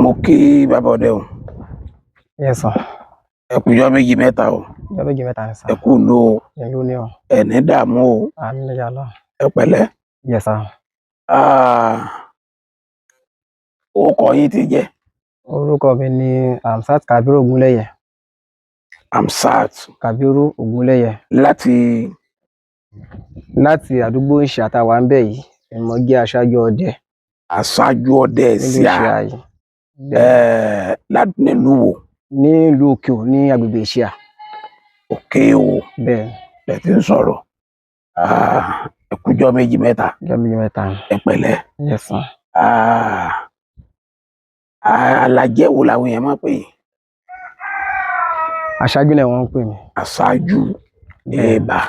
Mo kí bàbá ọdẹ o. Yes sir. Ẹ kú ọjọ́ méjì mẹ́ta o. Ọjọ́ méjì mẹ́ta ni sir. Ẹ kú ìlú o. Ìlú ni o. Ẹni dààmú o. Àmín ya Allah. Ẹ pẹ̀lẹ́. Yes sir. Orúkọ yín ti jẹ́? Orúkọ mi ni Hamzat Kabiru Ogunleye. Hamzat Kabiru Ogunleye. Láti àdúgbò Ìṣàtà wà ń bẹ̀ yìí, mo jẹ́ aṣáájú ọdẹ. Aṣáájú ọdẹ Ìṣíà. Láti nílùú wo? Ní ìlú Òkè-Ò ní agbègbè Ìṣíà. Òkè-Ò. Bẹ́ẹ̀. Lẹ ti ń sọ̀rọ̀. Ẹ kú ọjọ́ méjì mẹ́ta. Ọjọ́ méjì mẹ́ta. Ẹ pẹ̀lẹ́. Yes sir. Alàjẹ́ wo làwọn èèyàn máa ń pè yín? Aṣáájú náà wọ́n ń pè mí. Aṣáájú. Ẹ̀bà.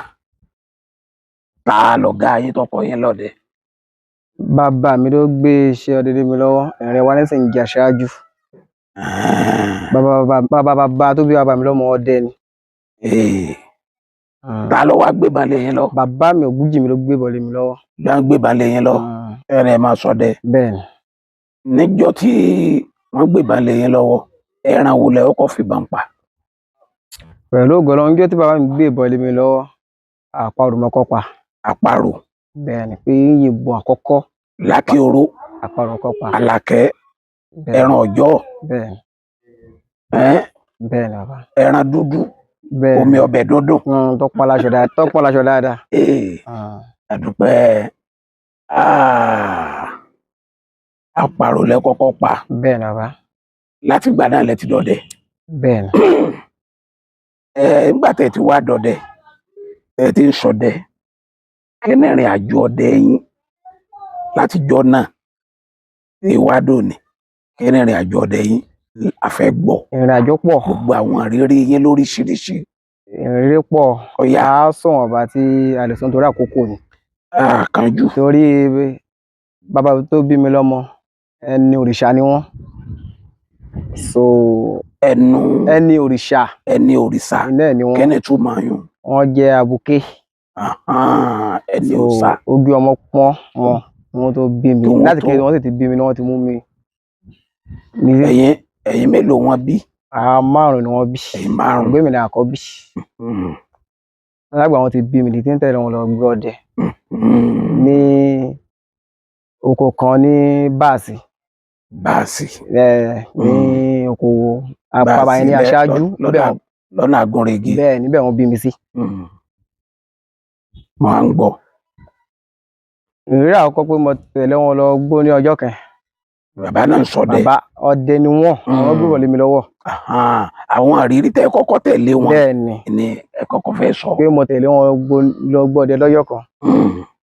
Ta lọ̀gá yín tọkọ yín lọ́dẹ? Bàbá mi ló gbé iṣẹ́ ọdẹ lé mi lọ́wọ́, ẹ̀rẹ̀ wa nísìn ń jẹ́ aṣáájú. Bàbá tó bí bàbá mi lọ́mọ ọdẹ ni. Ta ló wá gbé balẹ̀ yín lọ? Bàbá mi Ògúnjì mi ló gbé balẹ̀ mi lọ́wọ́. Ló ń gbé balẹ̀ yín lọ. Ẹ̀rẹ̀ máa ṣọdẹ. Bẹ́ẹ̀ni. Níjọ́ tí wọ́n gbé balẹ̀ yín lọ́wọ́, ẹran wo lẹ kọ́kọ́ fìbọn pa? Pẹ̀lú ògo Ọlọ́run, níjọ́ tí bàbá mi gbé balẹ̀ mi lọ́wọ́, àparò mo kọ́kọ́ pa. Àparò. Bẹ́ẹ̀ni, pé yìnbọn àkọ́kọ́. Lákì oró. Àparò kọ́kọ́ pa. Àlàkẹ́. Ẹran ọjọ́. Bẹ́ẹ̀ni. Bẹ́ẹ̀ni bàbá. Ẹran dúdú. Bẹ́ẹ̀ni. Omi ọbẹ̀ dúndùn. Tó pọ́n láṣọ dáadáa. Àdúpẹ́. Àparò lẹ kọ́kọ́ pa. Bẹ́ẹ̀ni bàbá. Láti ìgbà náà lẹ ti dọdẹ. Bẹ́ẹ̀ni. Nígbà tẹ́ ti wá dọdẹ, tẹ́ ti ń ṣọdẹ, kí ni ìrìn àjò ọdẹ yín láti jọ náà ìwádò ni? Kí ni ìrìn àjò ọdẹ yín? A fẹ́ gbọ́. Ìrìn àjò pọ̀. Gbogbo àwọn ìrírí yín lóríṣiríṣi. Ìrírí pọ̀. Ọ̀yá. A sọ̀rọ̀ ọba tí a lè sọ nítorí àkókò ni. Kánjú. Torí bàbá tó bí mi lọ́mọ, ẹni òrìṣà ni wọ́n. So ẹni òrìṣà. Ẹni òrìṣà. Ilé ni wọ́n. Kẹ́ni tún máa yún. Wọ́n jẹ́ abuké. Ẹni òrìṣà. Ojú ọmọ pọ́n wọn tó bí mi. Láti kékeré wọ́n sì ti bí mi náà, wọ́n ti mú mi. Ẹ̀yin mélòó wọ́n bí? Márùn ni wọ́n bí. Ẹ̀yin márùn. Ògbé mi ni àkọ́bí. Lágbà wọn ti bí mi, tí ń tẹ̀lé wọn lọ gbé ọdẹ. Ní oko kan ní Báàsì. Báàsì. Ní oko bàbá yẹn ní aṣáájú. Lọ́nà Àgúnrégé. Bẹ́ẹ̀ níbẹ̀ wọ́n bí mi sí. Mo à ń gbọ́. Ìrírí àkọ́kọ́ pé mo tẹ̀lé wọn lọ gbó ní ọjọ́ kan. Bàbá náà ń ṣọdẹ. Bàbá ọdẹ ni wọ́n. Wọ́n gbé wọlé mi lọ́wọ́. Àwọn àrírí tẹ́ kọ́kọ́ tẹ̀lé wọn. Bẹ́ẹ̀ni. Ni ẹ kọ́kọ́ fẹ́ sọ. Pé mo tẹ̀lé wọn lọ gbọ́ ọdẹ lọ́jọ́ kan.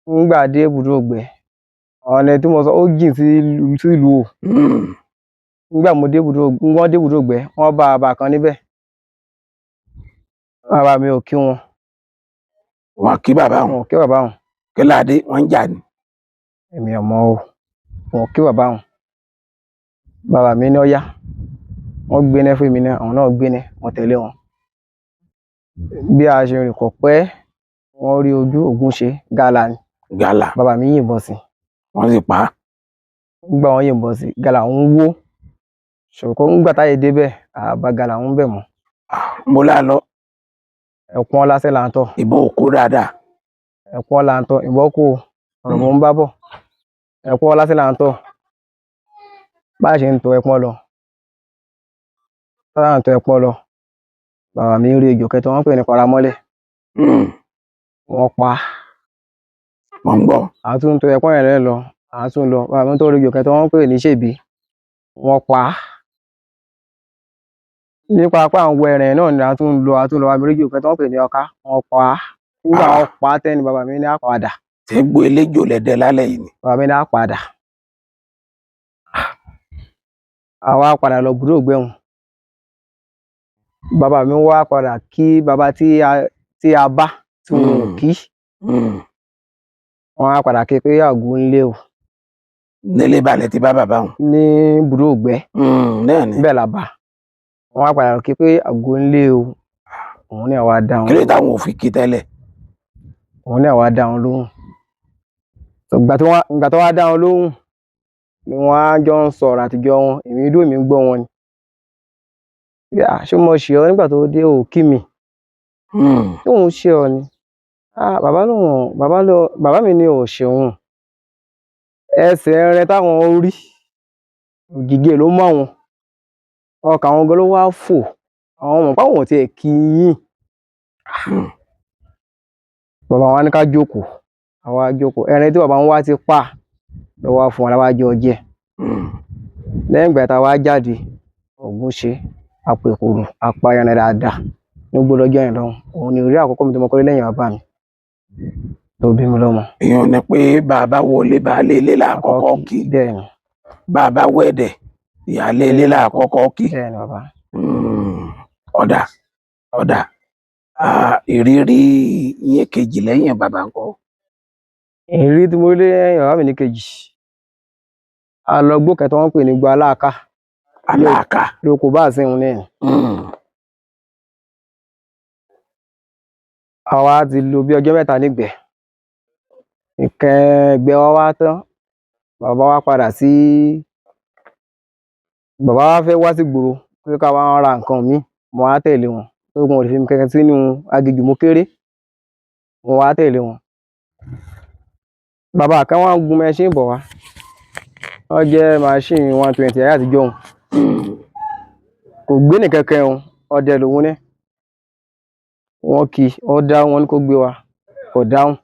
Nígbà dé ibùdó ògbẹ́, ọ̀nà tí mo sọ ó jìn sí ìlú o. Nígbà wọ́n dé ibùdó ògbẹ́, wọ́n bá bàbá kan níbẹ̀. Bàbá mi ò kí wọn. Wọ́n kí bàbá wọn. Wọ́n kí bàbá wọn. Kí ládé wọ́n ń jà ní? Èmi ò mọ̀ o. Wọ́n kí bàbá wọn. Bàbá mi ní ọ̀yá. Wọ́n gbéná fún mi náà, àwọn náà gbéná, wọ́n tẹ̀lé wọn. Bí a ṣe rìn kò pẹ́, wọ́n rí ojú Ògúnṣe gàlà ni. Gàlà. Bàbá mi yìnbọn sí. Wọ́n sì pa á. Nígbà wọ́n yìnbọn sí, gàlà ń wó. Ṣùgbọ́n nígbà táyé débẹ̀, àbá gàlà ń bẹ̀ mọ́. Mo lá lọ. Ẹ̀kún ọlá sẹ́ là ń tọ̀. Ìbọn òkú dáadáa. Ẹ̀kún ọlá ń tọ̀, ìbọn kò ọ̀rọ̀ mọ́ ń bá bọ̀. Ẹ̀kún ọlá sẹ́ là ń tọ̀. Bá ṣe ń tọ ẹ̀kún lọ. Sáà ń tọ ẹ̀kún lọ. Bàbá mi rí ejò kẹtọ wọ́n pè ní paramọ́lẹ̀. Wọ́n pa. Mo ń gbọ́. Àtún tọ ẹ̀kún yẹn lọ. Àtún lọ. Bàbá mi tó rí ejò kẹtọ wọ́n pè ní ṣèbí. Wọ́n pa. Nípa apá àwọn ẹ̀rìn náà ni àtún lọ. Bàbá mi rí ejò kẹtọ wọ́n pè ní ọká. Wọ́n pa. Nígbà wọ́n pa tẹ́ni bàbá mi ní àpàdà. Ṣé gbọ́ eléjò lẹ́dẹ̀ lálẹ́ yìí ni? Bàbá mi ní àpàdà. Àwa padà lọ ibùdó ògbẹ́ wọn. Bàbá mi wá padà kí bàbá tí a bá tí wọn ò kí. Wọ́n á padà ké pé àgbo ń lé o. Nílé balẹ̀ ti bá bàbá wọn. Ní ibùdó ògbẹ́. Náà ni. Bẹ́ẹ̀ la bá. Wọ́n á padà ké pé àgbo ń lé o. Òun ní àwa dá wọn. Kí ló táwọn ò fi kí tẹ́lẹ̀? Òun ní àwa dá wọn lóhùn. Ìgbà tó wá dá wọn lóhùn, ni wọ́n á jọ ń sọ̀rọ̀ àtijọ́ wọn èmi dúró èmi ń gbọ́ wọn ni ṣé mo ṣe ọ nígbà tó dé ò kí mi tí òun ṣe ọ ni bàbá mi ní ò ṣeun ẹsẹ̀ rẹ táwọn rí ògìgè ló mọ àwọn ọkà àwọn gan ló wá fò àwọn ọmọ páwọn ò tiẹ̀ kí yín bàbá wa ní ká jókòó àwa jókòó ẹran tí bàbá ń wá ti pa ló wá fún wa láwá jọ jẹ lẹ́yìn ìgbà tá a wá jáde ògùn ṣe àpèkòrò apáyanẹ dáadáa ní gbogbo ọjọ́ yẹn lọ́hùn òun ni orí àkọ́kọ́ mi tí mo kọ́lé lẹ́yìn bàbá mi tó bí mi lọ́mọ. èèyàn ní pé bàbá wọlé baálé ilé làkọ́kọ́ kí bẹ́ẹ̀ni bàbá wẹ̀dẹ̀ ìyálé ilé làkọ́kọ́ kí. bẹ́ẹ̀ni bàbá. ọ̀dà ìrírí yín kejì lẹ́yìn bàbá ńkọ́. ìrírí tí mo rí lẹ́yìn bàbá mi ní kejì alọgbó kẹtọ wọn pè ní gbọ aláàká lóko bá àsìnwó ní àwa ti lò bí ọjọ́ mẹ́ta nígbẹ ìkẹgbẹ wa wá tán bàbá wa padà sí bàbá wa fẹ́ wá sí gbòòrò pé ká wá ra nǹkan míì mo wá tẹ̀lé wọn tó wọn ò lè fi mi kẹkẹ sínú aginjù mo kéré mo wá tẹ̀lé wọn bàbá kan wá ń gun mẹṣíìnì bọ̀ wá wọ́n jẹ́ machine 120 ayé àtijọ́ òun kò gbé nìkankan òun ọdẹ lòun ní wọ́n kì í ó dáhùn wọn ní kó gbé wa kò dáhùn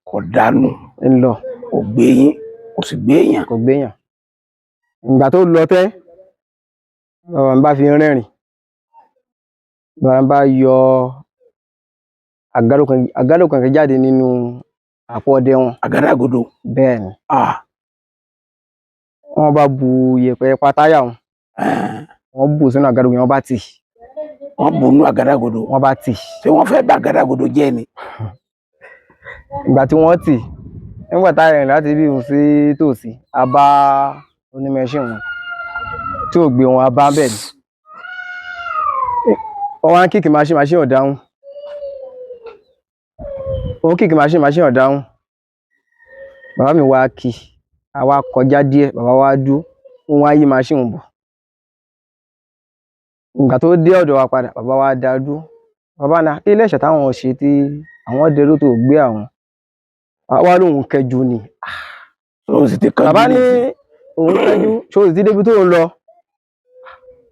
kò dánù ń lọ kò gbé yín kò sì gbé èèyàn. kò gbéyàn ìgbà tó lọ tẹ́ bàbá mi bá fi rẹ́rìn bàbá mi bá yọ àgádò kan jáde nínú àpò ọdẹ wọn. àgádágodo. bẹ́ẹ̀ ni wọ́n bá bu yẹ̀pẹ̀ pátáyà wọn wọ́n bù sínú àgádò yẹn wọ́n bá tì. wọ́n bù nú àgádágodo. wọ́n bá tì. ṣé wọ́n fẹ́ bà àgádágodo jẹ́ ni. ìgbà tí wọ́n tì nígbà tá a rìn láti ibi ìhùn sí tòsí a bá onímẹṣin wọn tí ò gbé wọn a bá bẹ́ẹ̀ ni wọ́n wá ń kíkì machine ọ̀dáhùn òun kíkì machine ọ̀dáhùn bàbá mi wá kí àwa kọjá díẹ̀ bàbá wa dúró wọn wá yí machine bọ̀ ìgbà tó dé ọ̀dọ̀ wa padà bàbá wa dá dúró bàbá náà kí ilé ẹ̀ṣẹ̀ táwọn ṣe tí àwọn dẹrú tó gbé àwọn wá lóun kẹjú ni bàbá ní òun kẹjú ṣòwò sí débi tó ń lọ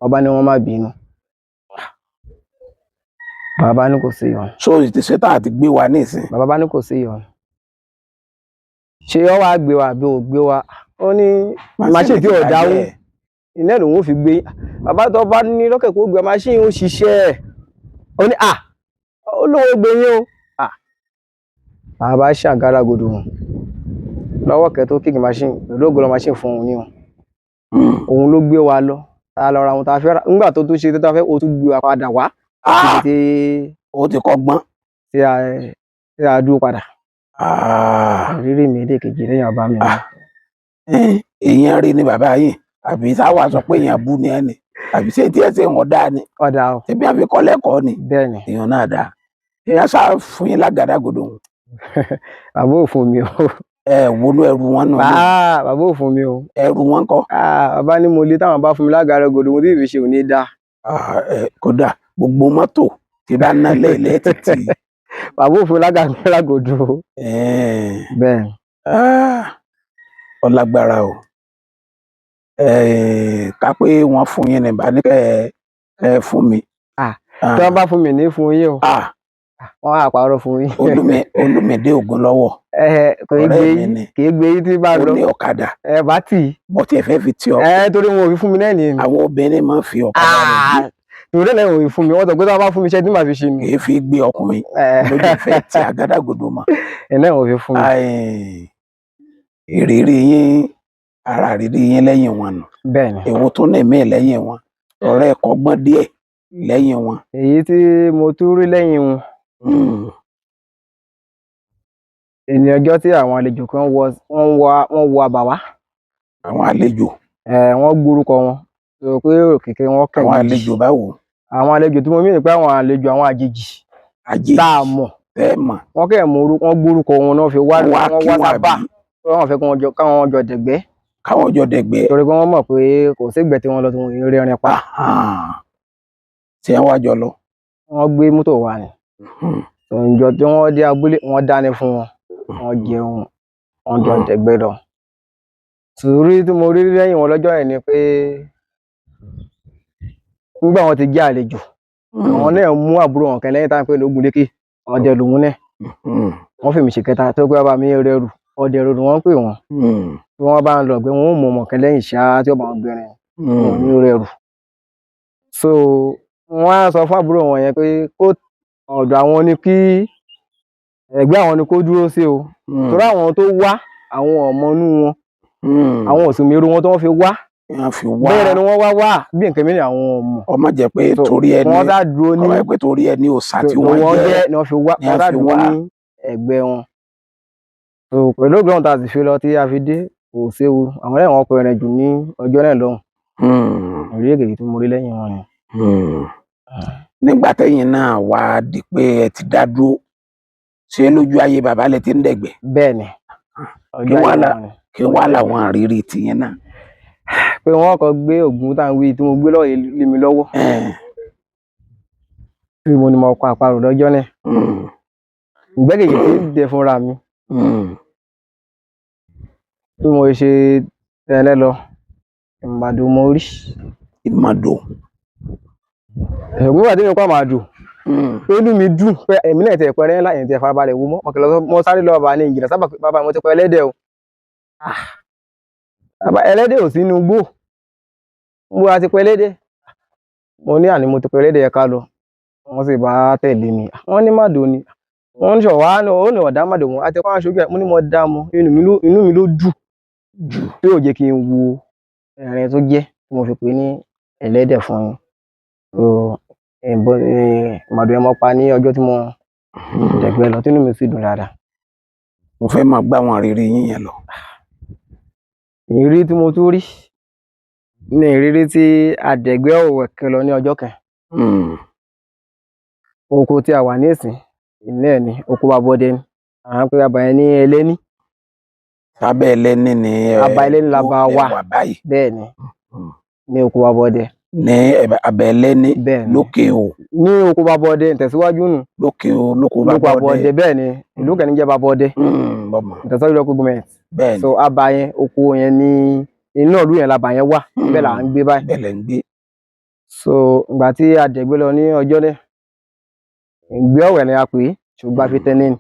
bàbá ní wọn má bínú bàbá ní kò sí ìyọnu. ṣòwò ti ṣetán àti gbé wa nísìn. bàbá ní kò sí ìyọnu ṣé ọ wá gbé wa àbí ò gbé wa ó ní machine tí ò dáhùn iná lòun ò fi gbé bàbá tó bá ní lọ́kẹ̀ kó gbé machine ó ṣiṣẹ́ ó ní ó lówó gbé yín o bàbá ṣàgádágodo wọn lọ́wọ́ kẹ́ tó kíkì machine pẹ̀lú ògbólọ machine fún òun ní òun ló gbé wa lọ ta lọ ra ohun tá a fẹ́ rà nígbà tó tún ṣe tó tá fẹ́ o tún gbé wa padà wá ó ti kọ́gbọ́n tí a dúró padà. ìrírí mi èdè kejì lẹ́yìn bàbá mi. èèyàn rí ni bàbá yìí àbí sáwà sọ pé èèyàn bú ni ẹni àbí ṣé tí ẹ ṣe wọn dáa ni. ọ̀dà o. ṣebí àfi kọ́ lẹ́kọ̀ọ́ ni. bẹ́ẹ̀ni. èèyàn náà dáa èèyàn sá fún yín lágàdágodo. bàbá ò fún mi o. wọnú ẹrù wọn nù. bàbá ò fún mi o. ẹrù wọn kọ́. bàbá ní mo lé táwọn bá fún mi lágàdágodo mo tí ì fi ṣe òní dáa. kódà gbogbo mọ́tò tí bá ná lẹ́ẹ̀lẹ́ títì. bàbá ò fún mi lágàdágodo. bẹ́ẹ̀. ọlágbára o ká pé wọ́n fún yín ní bá ní kẹ́ fún mi. tí wọ́n bá fún mi ní fún yín o wọ́n á parọ́ fún yín. Olúmídé Ògúnlọ́wọ̀ kì í gbé yín tí bá lọ. ó ní ọ̀kadà. bá tì í. bọ́ tiẹ̀ fẹ́ fi tí ọ. torí wọn ò fi fún mi náà nìyẹn. àwọn obìnrin máa ń fi ọ̀kadà rẹ̀ gbé. torí lẹ́yìn ò fi fún mi wọ́n sọ pé tí wọ́n bá fún mi iṣẹ́ tí màá fi ṣe nù. kì í fi gbé ọkùnrin lójú ìfẹ́ tí àgádágodo mọ́. ẹ̀ náà ò fi fún mi. ìrírí yín ara rírí yín lẹ́yìn wọn nù. bẹ́ẹ̀ni. èwo tó ní mí lẹ́yìn wọn ọ̀rẹ́ ẹ̀kọ́ gbọ́n díẹ̀ lẹ́yìn wọn. èyí tí mo tún rí lẹ́yìn wọn. ènì ọjọ́ tí àwọn àlejò kan wọ́n wọ àbà wá. àwọn àlejò. wọ́n gbórúkọ wọn sọ pé òkìkí wọn kàn. àwọn àlejò báwo. àwọn àlejò tí mo mí ní pé àwọn àlejò àwọn àjèjì. àjèjì tá a mọ̀. bẹ́ẹ̀ mọ̀. wọ́n gbórúkọ wọn náà fi wá sábà wọ́n fẹ́ káwọn jọ dẹ̀gbẹ́ káwọn ọjọ́ dẹ̀gbẹ́. torí pé wọ́n mọ̀ pé kò sígbẹ́ tí wọ́n lọ tí wọ́n rí ẹrin pa. Tí wọ́n wá jọ lọ. Wọ́n gbé mọ́tò wá ni. Ìjọ tí wọ́n dé abúlé wọ́n dáná fún wọn, wọ́n jẹun, wọ́n jọ dẹ̀gbẹ́ lọ. Sùúrù tí mo rí lẹ́yìn wọn lọ́jọ́ yẹn ni pé nígbà wọn ti jẹ́ àlejò, àwọn náà mú àbúrò wọn kan lẹ́yìn táwọn pé ní Ògúnléké, ọdẹ lòun náà. Wọ́n fèmí ṣe kẹta tó pé bàbá mi rẹrù, ọdẹ rẹrù wọ́n pè wọ́n. Tí wọ́n bá ń lọ gbé wọn ó mú ọmọ kan lẹ́yìn ṣáá tí ó bá wọn gbẹrin, wọn ò ní rẹrù. So wọ́n á sọ fún àbúrò wọn yẹn pé kó ọ̀dọ̀ àwọn ni kí ẹgbẹ́ àwọn ni kó dúró sí o. Torí àwọn tó wá àwọn ọmọ inú wọn, àwọn òsì mèrú wọn tó wọ́n fi wá. Bẹ́ẹ̀ ni wọ́n wá bí nǹkan mìíràn àwọn ọmọ. Ọmọ jẹ́ pé torí ẹni wọ́n dá dúró ní ọmọ pé torí ẹni òòṣà tí wọ́n jẹ́ ni wọ́n fi wá, wọ́n dá dúró ní ẹgbẹ́ wọn. So pẹ̀lú ògbọ́n tá a sì fi lọ tí a fi dé kò séwu, àwọn ẹ̀rọ wọn pẹ̀rẹ̀ jù ní ọjọ́ náà lọ́hùn. Ìrírí èkejì tí mo rí lẹ́yìn wọn ni. Nígbà tẹ́yìn náà wá di pé ẹ ti dá dúró, ṣé lójú ayé bàbá lẹ ti ń dẹ̀gbẹ́? Bẹ́ẹ̀ ni. Kí wá làwọn àrírí tìyẹn náà? Pé wọ́n kọ́ gbé ògùn tá à ń wí tí mo gbé lọ́wọ́ lé mi lọ́wọ́. Tí mo ní mo kọ àparò lọ́jọ́ náà. Ìgbẹ́kẹ̀yẹ tí ń dẹ fúnra mi. Bí mo ṣe tẹ́lẹ̀ lọ, ìmàdò mo rí. Ìmàdò. Ẹ̀gbọ́n wà tí mi kọ́ máa dùn. Inú mi dùn pé èmi náà ti ẹ̀pẹ́ rẹ́ ńlá yẹn ti ẹ̀farabalẹ̀ wú mọ́. Mo sáré lọ bá ní ìjìnlẹ̀ sábà pé bàbá mo ti pẹ́ ẹlẹ́dẹ̀ o. Bàbá ẹlẹ́dẹ̀ ò sí inú igbó. Mo ra ti pẹ́ ẹlẹ́dẹ̀. Mo ní àní mo ti pẹ́ ẹlẹ́dẹ̀ ká lọ. Wọ́n sì bá tẹ̀lé mi. Wọ́n ní màdò ni. Wọ́n ní ṣọ̀wá ó ní ọ̀dá màdò wọn. Àti ẹ̀kọ́ aṣojú ẹ̀ mo ní mo dá mọ́. Inú mi ló dùn. Tí ò jẹ́ kí n wo ẹ̀rín tó jẹ́ tí mo fi pè ní ẹlẹ́dẹ̀ fún yín. Màdò yẹn mo pa ní ọjọ́ tí mo dẹ̀gbẹ́ lọ, tí inú mi sì dùn dáadáa. Mo fẹ́ máa gbá àwọn àrírí yín yẹn lọ. Ìrírí tí mo tún rí ní ìrírí tí adẹ̀gbẹ́ ọ̀wẹ̀kẹ́ lọ ní ọjọ́ kan. Oko tí a wà ní ìsìn ilé ni oko Babọ́dẹ ni. À ń pè bàbá yẹn ní Ẹlẹ́ní. Abẹ́ Ẹlẹ́ní ni Abá Ẹlẹ́ní la bá wà bẹ́ẹ̀ ni ní oko Babọ́dẹ. Ní abẹ́ Ẹlẹ́ní lókè o. Ní oko Babọ́dẹ ìtẹ̀síwájú nù. Lókè o lóko Babọ́dẹ. Bẹ́ẹ̀ ni ìlú kan ní jẹ́ Babọ́dẹ. Ìtẹ̀síwájú lóko gọ́ọ̀mẹ̀ntì. Bẹ́ẹ̀ ni. So abá yẹn oko yẹn ní inú ìlú yẹn labà yẹn wà. Bẹ́ẹ̀ là ń gbé báyìí. Bẹ́ẹ̀ lẹ̀ ń gbé. So ìgbà tí adẹ̀gbẹ́ lọ ní ọjọ́ náà, ìgbé ọ̀wẹ̀ ni a pè é ṣùgbọ́n fi tẹ́ni ni.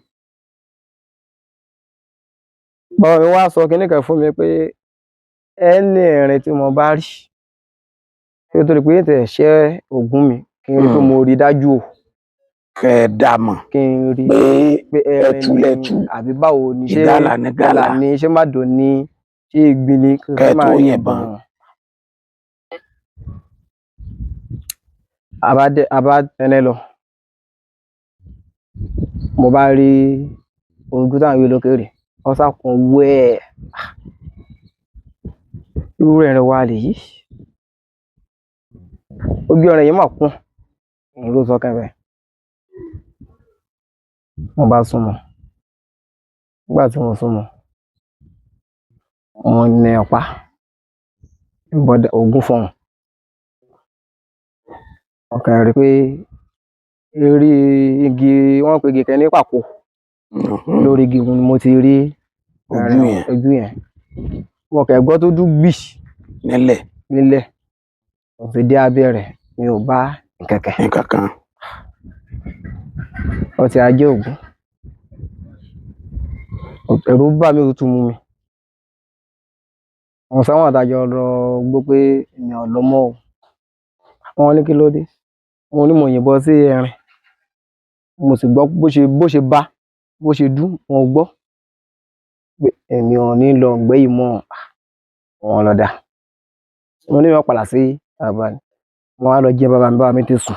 Bàbá mi wá sọ kinní kan fún mi pé ẹni ẹ̀rìn tí mo bá rí kí ó tó di pé tẹ̀ ṣẹ́ ògún mi kí n rí pé mo rí dájú o. Kẹ́ ẹ dá mọ̀ kí n rí pé ẹ̀rìn lẹ́tù àbí báwo ni ṣé ìgálà ní gálà ni ṣé màdò ni ṣé ìgbín ni kẹ́ ẹ tó yìnbọn. Àbá tẹ́lẹ̀ lọ. Mo bá rí ogún táwọn ìwé lókèrè wọ́n sàkún wẹ́ẹ̀. Irú rẹ̀ wà lè yí. Ojú ọ̀rẹ́ yìí mà kún ìlú sọ́kàn bẹ́ẹ̀. Mo bá súnmọ́. Nígbà tí mo súnmọ́, mo ní ọ̀pá ògún fọ̀hún. Ọkàn rí pé eré igi wọ́n pe igi kan ní pàkó. Lórí igi ni mo ti rí ojú yẹn. Mo kẹ̀ gbọ́ tó dún gbì nílẹ̀. Mo ti dé abẹ́ rẹ̀ mi ò bá nǹkankan. Ó ti ajé ògún. Ẹ̀rù bà mí òtútù mú mi. Àwọn sáwọn àtàjọ lọ gbọ́ pé èmi ò lọ mọ́ o. Wọ́n ní kí ló dé? Mo ní mo yìnbọn sí ẹrin. Mo sì gbọ́ bó ṣe dún mo gbọ́ pé èmi ò ní lọ gbẹ́ yìí mọ́ wọn lọ́dà. Mo ní wọ́n padà sí bàbá ni. Mo wá lọ jẹ́ bàbá mi ti sùn.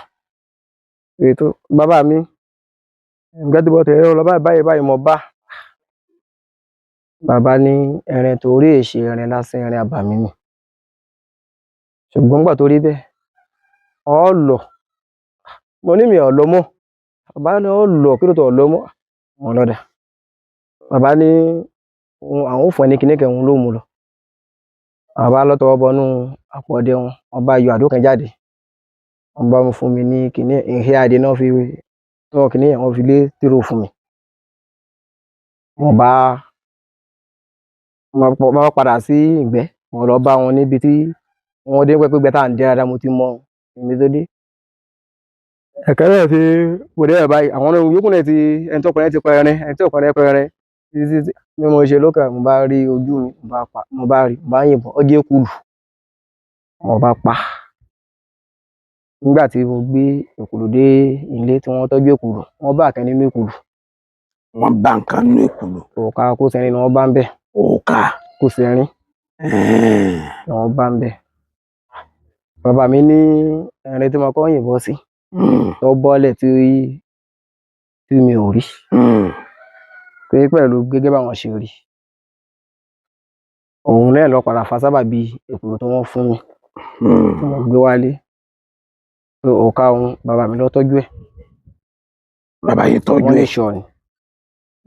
Ètò bàbá mi ǹkan tí mo tẹ̀lé lọ báyìí mo bá. Bàbá ní ẹrin torí èṣe ẹrin lásán ẹrin àbàmì ni. Ṣùgbọ́n gbà tó rí bẹ́ẹ̀ ọ lọ. Mo ní mi ò lọ mọ́. Bàbá ní ọ lọ kí ló tó lọ mọ́ wọn lọ́dà. Bàbá ní àwọn ò fún ẹni kìíní kan òun ló mú lọ. àwọn bá lọ́tọ̀ọ́ bọnú àpò ọdẹ wọn, wọ́n bá yọ àdó kan jáde, wọ́n bá fún mi ní kíní ìhé adé náà fi tọ́ kíní yẹn, wọ́n fi lé tírò fún mi. Mo bá padà sí ìgbẹ́, mo lọ bá wọn níbi tí wọ́n dé pé gbẹ́ tá à ń dé dáadáa, mo ti mọ ibi tó dé. Ẹ̀kẹ́ náà ti mo dé ẹ̀ báyìí, àwọn yòókù náà ti ẹni tó pẹrẹ ti pẹrẹ, ẹni tí ò pẹrẹ títí bí mo ṣe lókè, mo bá rí ojú mi, mo bá yìnbọn, ó jẹ́ èkùlù, mo bá pa. Nígbà tí mo gbé èkùlù dé ilé tí wọ́n tọ́jú èkùlù, wọ́n bá kan nínú èkùlù. Wọ́n bá nǹkan nínú èkùlù. Òòkà kó sẹ́rin ni wọ́n bá ń bẹ̀. Òòkà kó sẹ́rin ni wọ́n bá ń bẹ̀. Bàbá mi ní ẹni tí mo kọ́ yìnbọn sí tó bọ́lẹ̀ tí mi ò rí. Pé pẹ̀lú gẹ́gẹ́ báwọn ṣe rí. Òun náà lọ padà fa sábàbí èkùlù tí wọ́n fún mi tí mo gbé wálé. Pé òòkà òun bàbá mi lọ tọ́jú ẹ̀. Bàbá yín tọ́jú Wọ́n ní ẹ̀. ṣọ́ ni.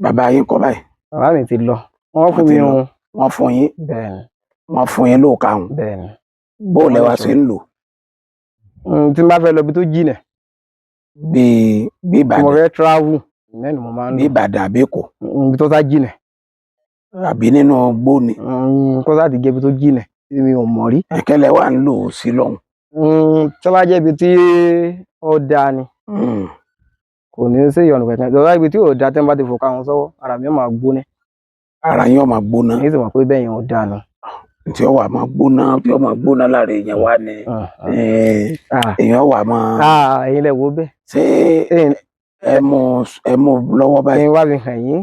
Bàbá yín kọ́ báyìí. Bàbá mi ti lọ. Wọ́n fún mi òun. Wọ́n fún yín. Bẹ́ẹ̀ni. Wọ́n fún yín lóòkà òun. Bẹ́ẹ̀ni. Bó lẹ wá ṣe ń lò. Tí n bá fẹ́ lọ ibi tó jìnà. Bí Ìbàdàn. Tí mo fẹ́ travel, mẹ́nu mo máa ń lò. Bí Ìbàdàn àbí Èkó. Ibi tó sá jìnà. Àbí nínú igbó ni. Kó sá ti jẹ́ ibi tó jìnà tí mi ò mọ̀ rí. Ẹ̀kẹ́lẹ̀ wà ń lò ó sí lọ́hùn. Tó bá jẹ́ ibi tí ó dáa ni. Kò ní sí ìyọnu kankan. Tó bá ibi tí ò dáa tí wọ́n bá ti fòkà wọn sọ́wọ́, ara mi ó máa gbóná. Ara yín ó máa gbóná. Èyí sì mọ̀ pé bẹ́ẹ̀ yẹn ò dáa nù. Tí ó wà máa gbóná, tí ó máa gbóná lára èèyàn wá ni èèyàn wà máa. Ẹ̀yin lẹ wo bẹ́ẹ̀. Ṣé ẹ mú lọ́wọ́ báyìí. Kí n wá fi hàn yín.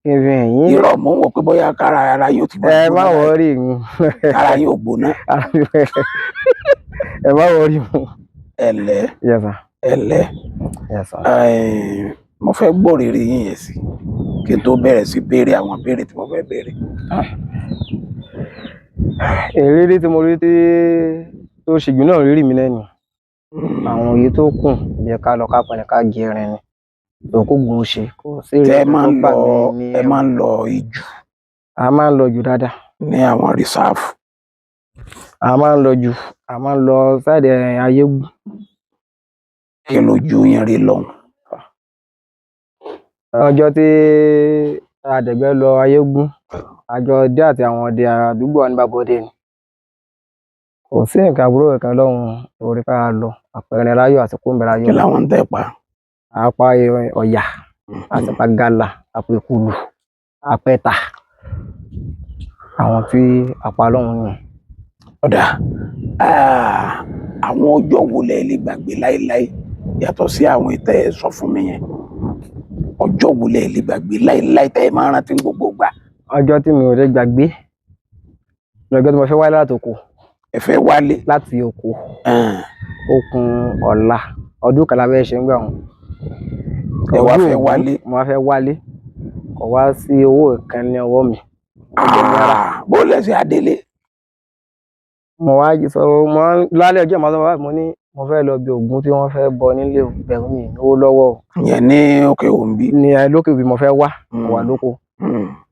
Kí n fi hàn yín. Irọ́ mò ń wò pé bóyá kára ara yóò ti gbóná. Ẹ má wọrí mi. Ara yóò gbóná. Ẹ má wọrí mi. Ẹ̀lẹ́. Yes sir. Ẹ̀lẹ́. Yes sir. Mo fẹ́ gbọ́ rere yín yẹn sí kí n tó bẹ̀rẹ̀ sí béèrè àwọn béèrè tí mo fẹ́ béèrè. Ìrírí tí mo rí tó ṣe jù náà rírí mi lẹ́nu. Àwọn òye tó kù jẹ́ ká lọ ká pẹ̀lẹ́ ká jẹrin ni. Òkú gun ṣe kò sí ẹ máa ń lọ ìjù. A máa ń lọ jù dáadáa. Ní àwọn rìsáàfù. A máa ń lọ jù. A máa ń lọ sáìdì Ayégún. Kí lójú yín rí lọ́hùn. Ọjọ́ tí Adẹ̀gbẹ́ lọ Ayégún, àjọ dé àti àwọn ọdẹ àdúgbò Anibabode ni. Kò sí nǹkan àbúrò kankan lọ́hùn orí ká lọ. Àpẹẹrẹ láyọ̀ àti kóńbẹ̀ láyọ̀. Kí làwọn ń tẹ̀ pa? Apá ọ̀yà, àti pa gàlà, apá èkùlù, apẹ́ta. Àwọn tí apá lọ́hùn ni. Ọ̀dà àwọn ọjọ́ wo lẹ lè gbàgbé láéláé yàtọ̀ sí àwọn ìtẹ́ ẹ sọ fún mi yẹn. Ọjọ́ wo lẹ lè gbàgbé láéláé tẹ́ ẹ máa rántí gbogbo gbà. Ọjọ́ tí mi ò lè gbàgbé lọ́jọ́ tí mo fẹ́ wálé láti oko. Ẹ fẹ́ wálé. Láti oko. Okun ọ̀la ọdún kan la fẹ́ ṣe ń gbà wọn. Ẹ wá fẹ́ wálé. Mo wá fẹ́ wálé. Kò wá sí owó kan ní ọwọ́ mi. Bó lẹ́sẹ̀ adélé. Mo wá sọ lálẹ́ ọjọ́ màá sọ bàbá mo ní mo fẹ́ lọ bí Ògún tí wọ́n fẹ́ bọ nílé bẹ̀rù mi owó lọ́wọ́. Ìyẹn ní òkè òǹbí. Ní lókè òbí mo fẹ́ wá wà lóko.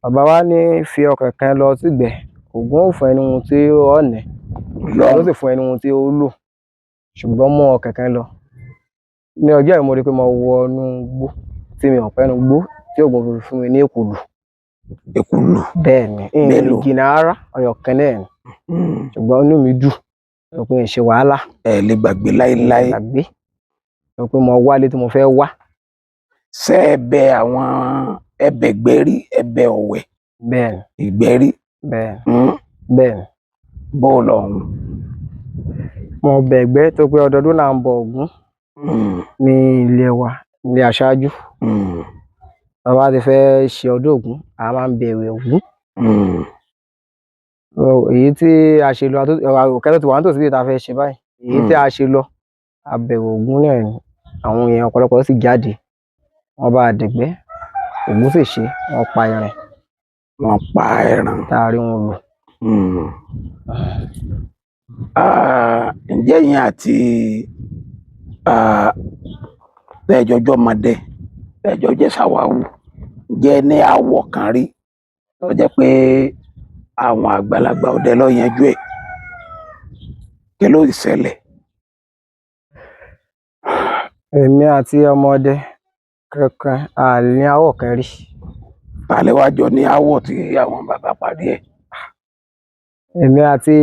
Bàbá wa ní fi ọkàn kan lọ sígbẹ̀. Ògún ò fún ẹni ohun tí ó nẹ̀. Ló sì fún ẹni ohun tí ó lò. Ṣùgbọ́n mú ọkàn kan lọ. Ní ọjọ́ yìí mo rí pé mo wọ inú igbó tí mi ò pẹ́ inú igbó tí Ògún fún mi ní èkùlù. Èkùlù. Bẹ́ẹ̀ni. Mélòó. Ìjìnà ara ọyọ kan náà ni. Ṣùgbọ́n inú mi dùn. Mo pé ṣe wàhálà. Ẹ lè gbàgbé láéláé. Gbàgbé. Mo pé mo wálé tí mo fẹ́ wá. Ṣé ẹbẹ àwọn ẹbẹ gbẹ́rí ẹbẹ ọ̀wẹ̀. Bẹ́ẹ̀ni. Ìgbẹ́rí. Bẹ́ẹ̀ni. Bẹ́ẹ̀ni. Bọ́ọ̀lù ọ̀hún. Mo bẹ̀gbẹ́ tó pé ọdọọdún là ń bọ Ògún ní ilé wa ilé aṣáájú. Bàbá ti fẹ́ ṣe ọdún Ògún a máa ń bẹ̀rẹ̀ Ògún. Èyí tí a ṣe lọ òkè tó ti wà nítòsí bí ta fẹ́ ṣe báyìí. Èyí tí a ṣe lọ a bẹ̀rẹ̀ Ògún náà ni àwọn èèyàn ọ̀pọ̀lọpọ̀ sì jáde. Wọ́n bá Adẹ̀gbẹ́ Ògún sì ṣe wọ́n pa ẹran. Wọ́n pa ẹran. Táàrí wọn lò. Ǹjẹ́ yín àti lẹ́jọ́jọ́ ọmọdé lẹ́jọ́ jẹ́ ṣàwáwù jẹ́ ní àwọ̀ kan rí tó jẹ́ pé àwọn àgbàlagbà ọdẹ ló yanjú ẹ̀ kí ló ṣẹlẹ̀. èmi àti ọmọdé kankan a ní àwọ̀ kan rí. tàlẹ́ wá jọ ní áwọ̀ tí àwọn bàbá parí ẹ̀. èmi àti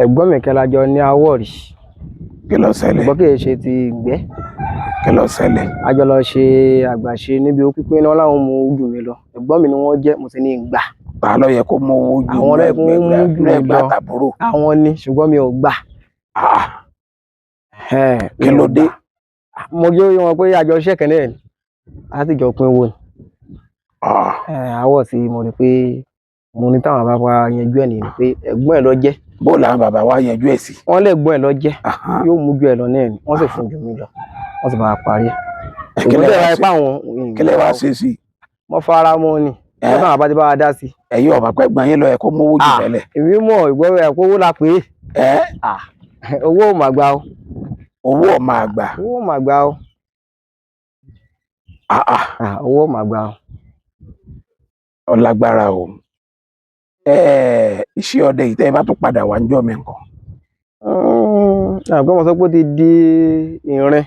ẹ̀gbọ́n mi kan la jọ ní àwọ̀ rí. kí ló ṣẹlẹ̀. ṣùgbọ́n kì í ṣe ti ìgbẹ́. kí ló ṣẹlẹ̀. a jọ lọ ṣe àgbàṣe níbi ó pípín náà láwọn mú jù mí lọ. ẹ̀gbọ́n mi ni wọ́n jẹ́, mo sì ní ìgbà. ta ló yẹ kó mú owó jù àwọn ló yẹ kó mú jù mí lọ. tàbúrò. àwọn ni ṣùgbọ́n mi ò gbà. kí ló dé. mo jẹ́ wọn pé àjọ iṣẹ́ kan náà ni láti jọ pín owó ni. àwọ̀ tí mo rí pé mo ní táwọn bàbá yanjú ẹ̀ nìyí pé ẹ̀gbọ́n ẹ̀ ló jẹ́. bó làwọn bàbá wa yanjú ẹ̀ sí. wọ́n lẹ́gbọ́n ẹ̀ ló jẹ́ yóò mú ju ẹ̀ lọ náà ni wọ́n sì fún ju mi lọ wọ́n sì bá a parí ẹ̀. kílẹ̀ wá ṣe sí. mo fara mọ́ ni wọ́n táwọn bàbá ti bá wa dá sí. ẹ̀yin ọ̀bà pẹ́ gbọ́n yín lọ ẹ̀ kó mówó jù tẹ́lẹ̀. èmi mọ̀ ìgbọ́ ẹ̀ kó owó la pé owó ò mà gbà o. owó ò mà gbà. owó ò mà gbà o. owó ò mà gbà o. ọlágbára o. iṣẹ́ ọdẹ yìí tẹ́ ẹ bá tún padà wá ń jọ́ mi nǹkan. àgbẹ̀ wọn sọ pé ó ti di ìrìn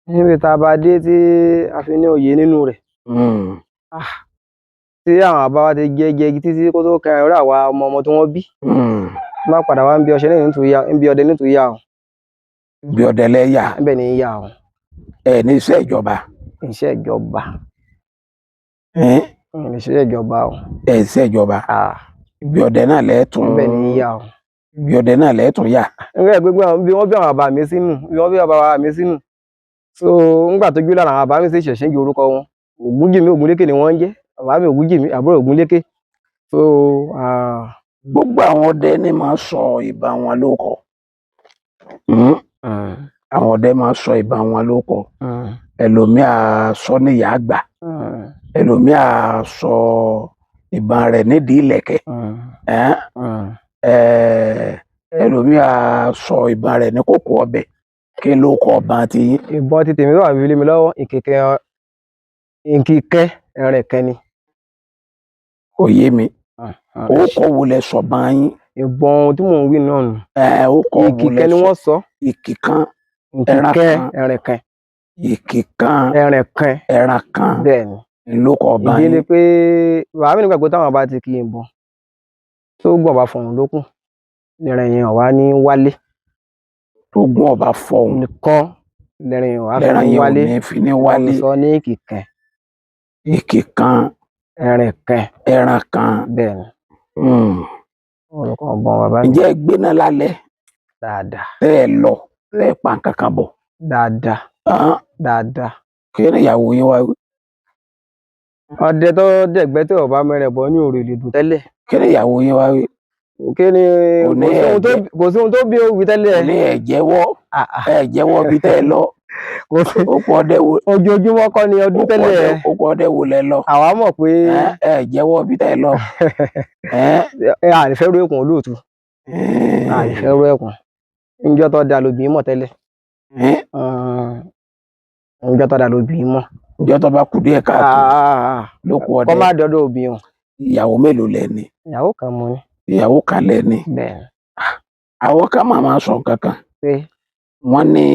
níbi tá a bá dé tí a fi ní òye nínú rẹ̀ tí àwọn àbá wa ti jẹ títí kó tó kan ẹ̀rọ àwa ọmọ tí wọ́n bí má padà wá ń bí ọṣẹ lẹ́yìn ń bí ọdẹ nítorí yá o. bí ọdẹ lẹ́yà. níbẹ̀ ni yá o. ní iṣẹ́ ìjọba. iṣẹ́ ìjọba. iṣẹ́ ìjọba o. iṣẹ́ ìjọba. bí ọdẹ náà lẹ́ẹ̀tún. níbẹ̀ ni yá o. bí ọdẹ náà lẹ́ẹ̀tún yá. nígbà gbogbo àwọn bí wọ́n bí àwọn bàbá mi sínú bí wọ́n bí àwọn bàbá mi sínú so ńgbà tó gbé lára àwọn bàbá mi sì ṣẹ̀ṣẹ̀ ń jẹ orúkọ wọn Ògúnjìmí Ògúnlékè ni wọ́n ń jẹ́ bàbá mi Ògúnjìmí àbúrò Ògúnlékè so. gbogbo àwọn ọdẹ ní máa sọ ìbá wọn lóko. àwọn ọdẹ máa sọ ìbá wọn lóko. ẹlòmíà sọ níyà àgbà. ẹlòmíà sọ ìbọn rẹ̀ nídìí ìlẹ̀kẹ̀. ẹlòmíà sọ ìbọn rẹ̀ ní kókó ọbẹ̀. kí ló kọ ọba ti yín. ìbọn ti tèmi wà wílé mi lọ́wọ́ ìkìkẹ́ ẹ̀rẹ̀kẹ́ ni. kò yé mi. ó kọ wo lẹ sọ bá yín. ìbọn tí mò ń wí náà nù. ó kọ wo lẹ sọ. ìkìkẹ́ ni wọ́n sọ. ìkìkan ìkìkẹ́ ẹ̀rẹ̀kẹ́. ìkìkan ẹ̀rẹ̀kẹ́. ẹran kan. bẹ́ẹ̀ni. ló kọ ọba yín. ìdí ni pé bàbá mi nígbà pé táwọn bá ti kí n bọ̀ tó gbọ̀n bá fọ̀hún lókun lẹ́rìn yẹn ọ̀wá ní wálé. tó gún ọba fọhùn nìkan lẹ́rìn yẹn ọ̀wá fi ní wálé. sọ ní ìkìkẹ́. ìkìkan ẹ̀rẹ̀kẹ́. ẹran kan. bẹ́ẹ̀ni. orúkọ ọgbọ́n bàbá mi. ǹjẹ́ ẹ gbéná lálẹ́. dáadáa. tẹ́ ẹ lọ tẹ́ ẹ pa nǹkan kan bọ̀. dáadáa. dáadáa. kí ni ìyàwó yín wá wí. ọdẹ tó dẹ̀gbẹ́ tí ọba mẹ́rẹ̀ bọ́ ní òrò ìlú tẹ́lẹ̀. kí ni ìyàwó yín wá wí. kí ni kò sí ohun tó bí òwì tẹ́lẹ̀. ní ẹ jẹ́wọ́ bí tẹ́ ẹ lọ. ó kọ ọdẹ wo. ojoojúmọ́ kọ́ ni ọdún tẹ́lẹ̀. ó kọ ọdẹ wo lẹ lọ. àwa mọ̀ pé. ẹ jẹ́wọ́ bí tẹ́ ẹ lọ. àìfẹ́ ru ẹkùn olóòtú. àìfẹ́ ru ẹkùn. ǹjọ́ tó da lóbìí mọ̀ tẹ́lẹ̀. ǹjọ́ tó da lóbìí mọ̀. ǹjọ́ tó bá kú díẹ̀ káàtó. ló kọ ọdẹ. kọ́ má dọ́dọ̀ òbí wọn. ìyàwó mélòó lẹ ní. ìyàwó kan mo ní. ìyàwó kan lẹ ní. bẹ́ẹ̀. àwọn kan máa sọ kankan. wọ́n ní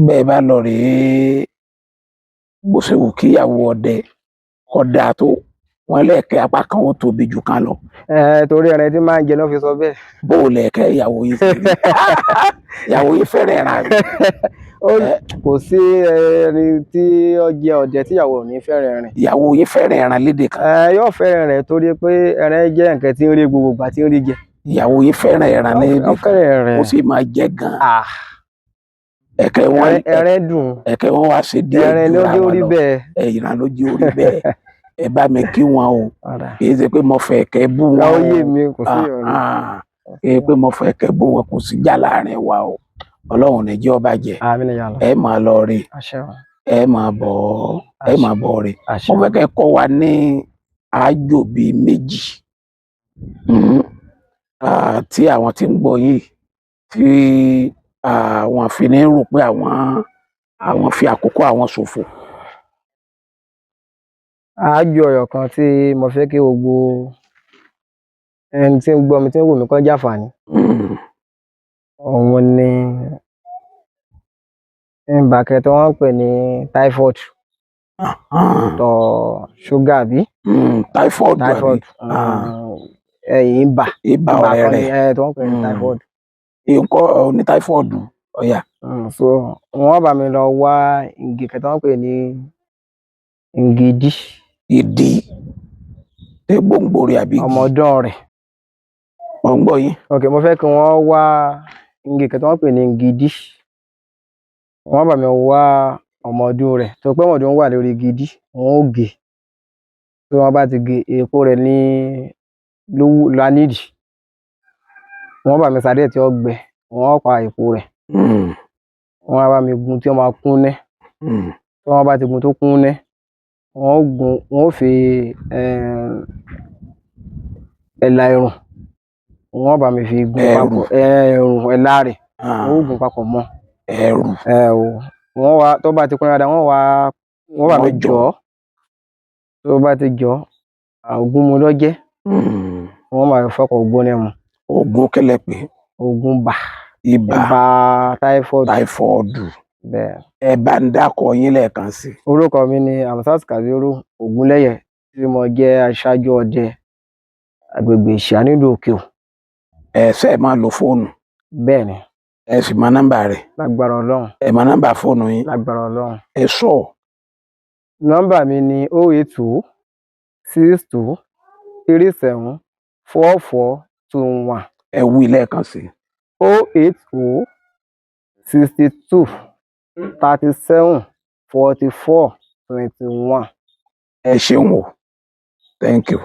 bẹ́ẹ̀ bá lọ rèé bó ṣe wù kíyàwó ọdẹ kódà tó wọn lẹ́ẹ̀kẹ́ apá kan ó tóbi jù kan lọ. torí ẹran tí máa ń jẹ náà fi sọ bẹ́ẹ̀. bó o lẹ́ẹ̀kẹ́ ìyàwó yìí fi rí ìyàwó yìí fẹ́rẹ̀ ẹran rẹ̀. kò sí ẹni tí ó jẹ ọdẹ tíyàwó ò ní fẹ́rẹ̀ ẹran. ìyàwó yìí fẹ́rẹ̀ ẹran lédè kan. yóò fẹ́rẹ̀ rẹ̀ torí pé ẹran jẹ́ nǹkan tí ń rí gbogbo ìgbà tí ń rí jẹ. ìyàwó yìí fẹ́rẹ̀ ẹran lédè kan ó sì máa jẹ gan-an. ẹ̀kẹ́ wọn ẹran dùn. ẹ̀kẹ́ wọn wá ṣe díẹ̀ ẹran ló jẹ́ orí bẹ́ẹ̀. ìran ló jẹ́ orí bẹ́ẹ̀. ẹ bá mi kí wọn o kì í ṣe pé mo fẹ́ kẹ́ bú wọn o. ó yé mi kò sí ìrọ̀lẹ́. kì í pé mo fẹ́ kẹ́ bú wọn kò sí jà láàrin wa o. Ọlọ́run ní jẹ́ ó bàjẹ́. ẹ máa lọ rí ẹ máa bọ̀ rí. mo fẹ́ kẹ́ kọ́ wa ní àjò bíi méjì tí àwọn tí ń gbọ́ yìí tí àwọn fi ní rò pé àwọn fi àkókò àwọn ṣòfò àájò ọ̀rọ̀ kan tí mo fẹ́ kí gbogbo ẹni tí ń gbọ́ mi tí ń wò mí kó jàǹfààní. Òun ni ibà kan tí wọ́n ń pè ní typhoid, ìtọ̀ ṣúgà àbí Typhoid àbí? typhoid, ibà Ibà kan ọ̀rẹ́ ni rẹ̀. tí wọ́n ń pè ní typhoid. Nǹkan oní typhoid ọ̀yà. So wọ́n bá mi lọ wá igi kan tí wọ́n ń pè ní igi ìdí, Ìdí tí gbòǹgbò rẹ̀ àbí igi. ọmọdún rẹ̀. Mo ń gbọ́ yín. Ok, mo fẹ́ kí wọ́n wá igi kan tí wọ́n ń pè ní igi ìdí. Wọ́n bá mi wá ọmọdún rẹ̀ tó pé ọmọdún wà lórí igi ìdí, wọ́n ó gé. Tí wọ́n bá ti gé èpo rẹ̀ ní lánìdì, wọ́n bá mi sáré tí ó gbẹ, wọ́n pa èpo rẹ̀. Wọ́n á bá mi gun tí ó máa kúnná. Tí wọ́n bá ti gun tó kúnná, wọ́n ó fi ẹ̀là ẹ̀rùn, wọ́n bá mi fi gun papọ̀. Ẹ̀rùn ẹ̀là rẹ̀ wọ́n ó gun papọ̀ mọ́. Ẹ̀rù. Wọ́n wá tó bá ti kún dáadáa, wọ́n bá mi jọ̀. Tó bá ti jọ̀, ògùn mu ló jẹ́. Wọ́n máa fọkọ̀ gbóná mu. Ògùn kẹlẹ̀ pé. Ògùn ibà typhoid. Bẹ́ẹ̀. Ẹ bá ń dákọ yín lẹ́ẹ̀kan sí. Orúkọ mi ni Hamzat Kabiru Ògúnlẹ́yẹ tí mo jẹ́ aṣáájú ọdẹ agbègbè Ìṣá nílùú Òkè-Ò. Ẹ ṣe máa lo fóònù. Bẹ́ẹ̀ ni. Ẹ sì mọ nọ́mbà rẹ̀. Lágbára Ọlọ́run. Ẹ mọ nọ́mbà fóònù yín. Lágbára Ọlọ́run. Ẹ sọ. Nọ́mbà mi ni 082 62 37 4421. Ẹ wí lẹ́ẹ̀kan sí. 080 62 37 44 21. Ẹ ṣeun o. Thank you.